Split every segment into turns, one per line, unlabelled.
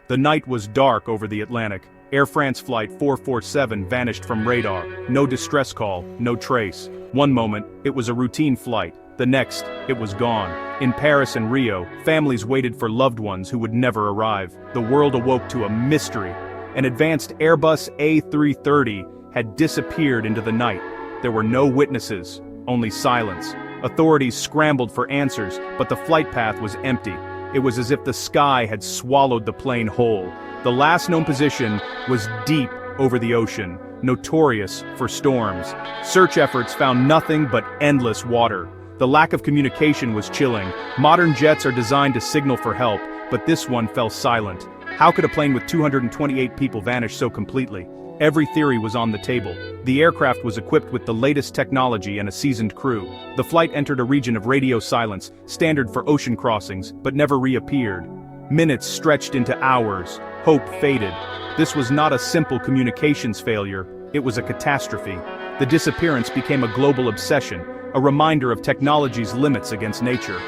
The night was dark over the Atlantic. Air France Flight 447 vanished from radar. No distress call, no trace. One moment, it was a routine flight. The next, it was gone. In Paris and Rio, families waited for loved ones who would never arrive. The world awoke to a mystery. An advanced Airbus A330 had disappeared into the night. There were no witnesses, only silence. Authorities scrambled for answers, but the flight path was empty. It was as if the sky had swallowed the plane whole. The last known position was deep over the ocean, notorious for storms. Search efforts found nothing but endless water. The lack of communication was chilling. Modern jets are designed to signal for help, but this one fell silent. How could a plane with 228 people vanish so completely? Every theory was on the table. The aircraft was equipped with the latest technology and a seasoned crew. The flight entered a region of radio silence, standard for ocean crossings, but never reappeared. Minutes stretched into hours. Hope faded. This was not a simple communications failure, it was a catastrophe. The disappearance became a global obsession, a reminder of technology's limits against nature.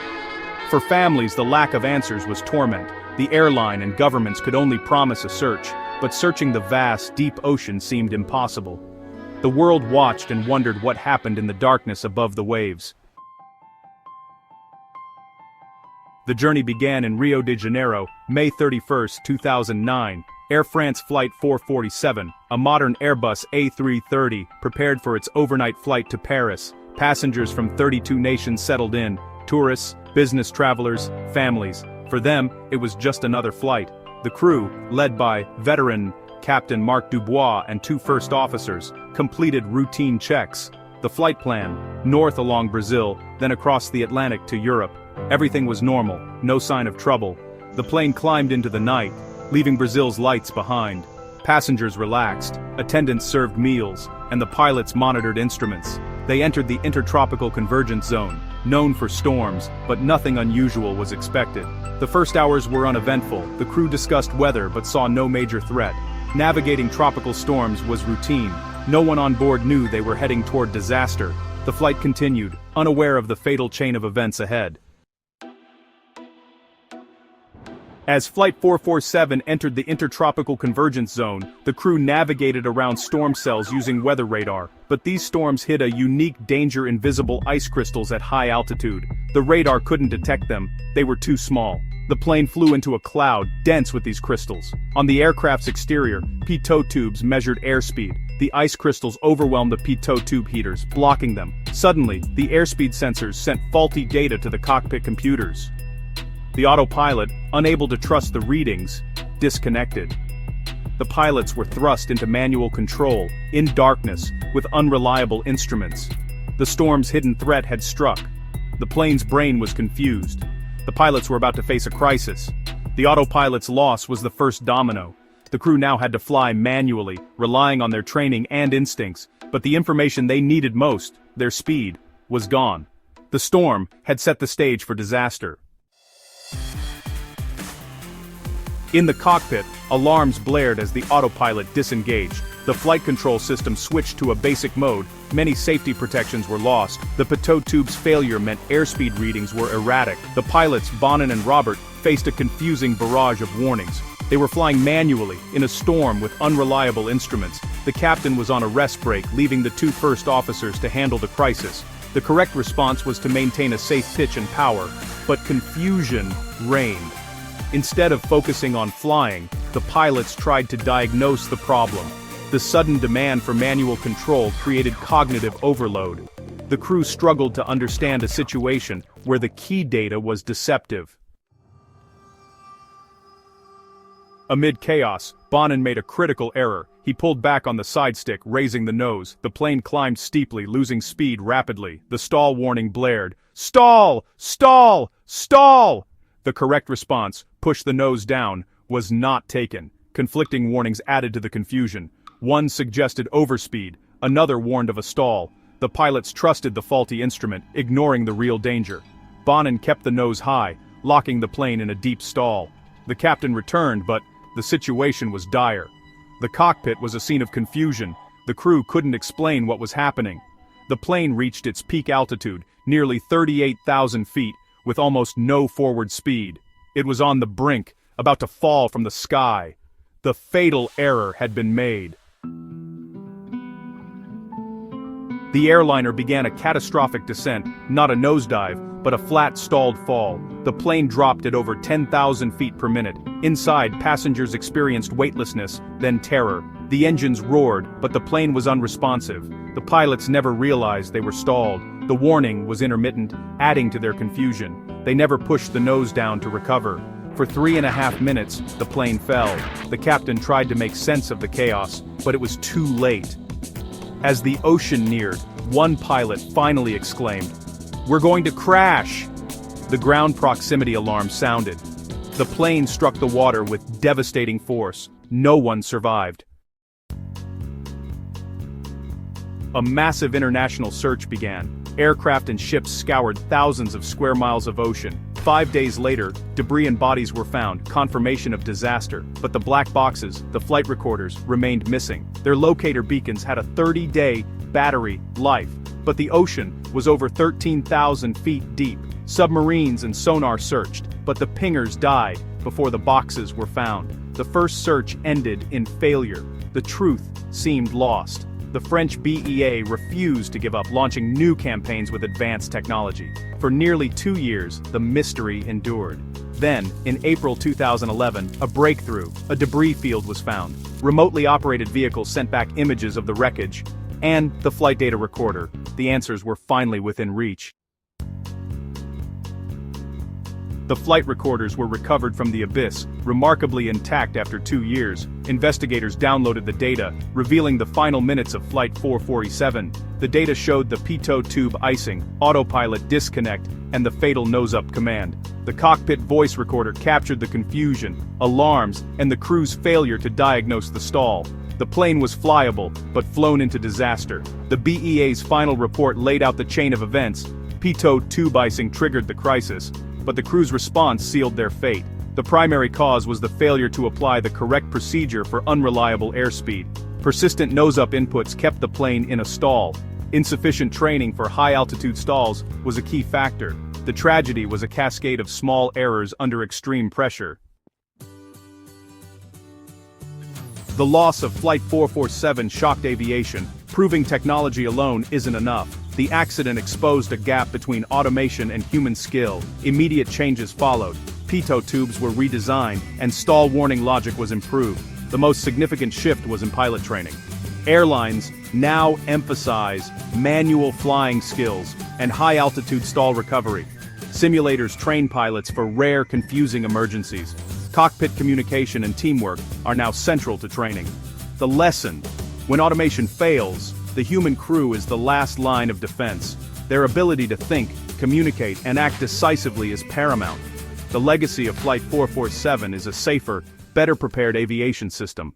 For families, the lack of answers was torment. The airline and governments could only promise a search, but searching the vast, deep ocean seemed impossible. The world watched and wondered what happened in the darkness above the waves. The journey began in Rio de Janeiro, May 31, 2009. Air France Flight 447, a modern Airbus A330, prepared for its overnight flight to Paris. Passengers from 32 nations settled in, tourists, business travelers, families. For them, it was just another flight. The crew, led by veteran Captain Marc Dubois and 2 first officers, completed routine checks. The flight plan, north along Brazil, then across the Atlantic to Europe. Everything was normal, no sign of trouble. The plane climbed into the night, leaving Brazil's lights behind. Passengers relaxed, attendants served meals, and the pilots monitored instruments. They entered the Intertropical Convergence Zone, known for storms, but nothing unusual was expected. The first hours were uneventful. The crew discussed weather but saw no major threat. Navigating tropical storms was routine. No one on board knew they were heading toward disaster. The flight continued, unaware of the fatal chain of events ahead. As Flight 447 entered the Intertropical Convergence Zone, the crew navigated around storm cells using weather radar. But these storms hid a unique danger: invisible ice crystals at high altitude. The radar couldn't detect them, they were too small. The plane flew into a cloud, dense with these crystals. On the aircraft's exterior, pitot tubes measured airspeed. The ice crystals overwhelmed the pitot tube heaters, blocking them. Suddenly, the airspeed sensors sent faulty data to the cockpit computers. The autopilot, unable to trust the readings, disconnected. The pilots were thrust into manual control, in darkness, with unreliable instruments. The storm's hidden threat had struck. The plane's brain was confused. The pilots were about to face a crisis. The autopilot's loss was the first domino. The crew now had to fly manually, relying on their training and instincts, but the information they needed most, their speed, was gone. The storm had set the stage for disaster. In the cockpit, alarms blared as the autopilot disengaged. The flight control system switched to a basic mode. Many safety protections were lost. The pitot tube's failure meant airspeed readings were erratic. The pilots, Bonin and Robert, faced a confusing barrage of warnings. They were flying manually, in a storm with unreliable instruments. The captain was on a rest break, leaving the 2 first officers to handle the crisis. The correct response was to maintain a safe pitch and power, but confusion reigned. Instead of focusing on flying, the pilots tried to diagnose the problem. The sudden demand for manual control created cognitive overload. The crew struggled to understand a situation where the key data was deceptive. Amid chaos, Bonin made a critical error. He pulled back on the side stick, raising the nose. The plane climbed steeply, losing speed rapidly. The stall warning blared. "Stall! Stall! Stall!" The correct response, push the nose down, was not taken. Conflicting warnings added to the confusion. One suggested overspeed, another warned of a stall. The pilots trusted the faulty instrument, ignoring the real danger. Bonin kept the nose high, locking the plane in a deep stall. The captain returned, but the situation was dire. The cockpit was a scene of confusion. The crew couldn't explain what was happening. The plane reached its peak altitude, nearly 38,000 feet, with almost no forward speed. It was on the brink, about to fall from the sky. The fatal error had been made. The airliner began a catastrophic descent, not a nosedive, but a flat, stalled fall. The plane dropped at over 10,000 feet per minute. Inside, passengers experienced weightlessness, then terror. The engines roared, but the plane was unresponsive. The pilots never realized they were stalled. The warning was intermittent, adding to their confusion. They never pushed the nose down to recover. For 3.5 minutes, the plane fell. The captain tried to make sense of the chaos, but it was too late. As the ocean neared, one pilot finally exclaimed, "We're going to crash!" The ground proximity alarm sounded. The plane struck the water with devastating force. No one survived. A massive international search began. Aircraft and ships scoured thousands of square miles of ocean. 5 days later, debris and bodies were found, confirmation of disaster. But the black boxes, the flight recorders, remained missing. Their locator beacons had a 30-day battery life. But the ocean was over 13,000 feet deep. Submarines and sonar searched, but the pingers died before the boxes were found. The first search ended in failure. The truth seemed lost. The French BEA refused to give up, launching new campaigns with advanced technology. For nearly 2 years, the mystery endured. Then, in April 2011, a breakthrough, a debris field was found. Remotely operated vehicles sent back images of the wreckage, and the flight data recorder. The answers were finally within reach. The flight recorders were recovered from the abyss, remarkably intact after 2 years. Investigators downloaded the data, revealing the final minutes of Flight 447. The data showed the pitot tube icing, autopilot disconnect, and the fatal nose-up command. The cockpit voice recorder captured the confusion, alarms, and the crew's failure to diagnose the stall. The plane was flyable, but flown into disaster. The BEA's final report laid out the chain of events. Pitot tube icing triggered the crisis, but the crew's response sealed their fate. The primary cause was the failure to apply the correct procedure for unreliable airspeed. Persistent nose-up inputs kept the plane in a stall. Insufficient training for high-altitude stalls was a key factor. The tragedy was a cascade of small errors under extreme pressure. The loss of Flight 447 shocked aviation, proving technology alone isn't enough. The accident exposed a gap between automation and human skill. Immediate changes followed. Pitot tubes were redesigned, and stall warning logic was improved. The most significant shift was in pilot training. Airlines now emphasize manual flying skills and high-altitude stall recovery. Simulators train pilots for rare, confusing emergencies. Cockpit communication and teamwork are now central to training. The lesson: when automation fails, the human crew is the last line of defense. Their ability to think, communicate, and act decisively is paramount. The legacy of Flight 447 is a safer, better prepared aviation system.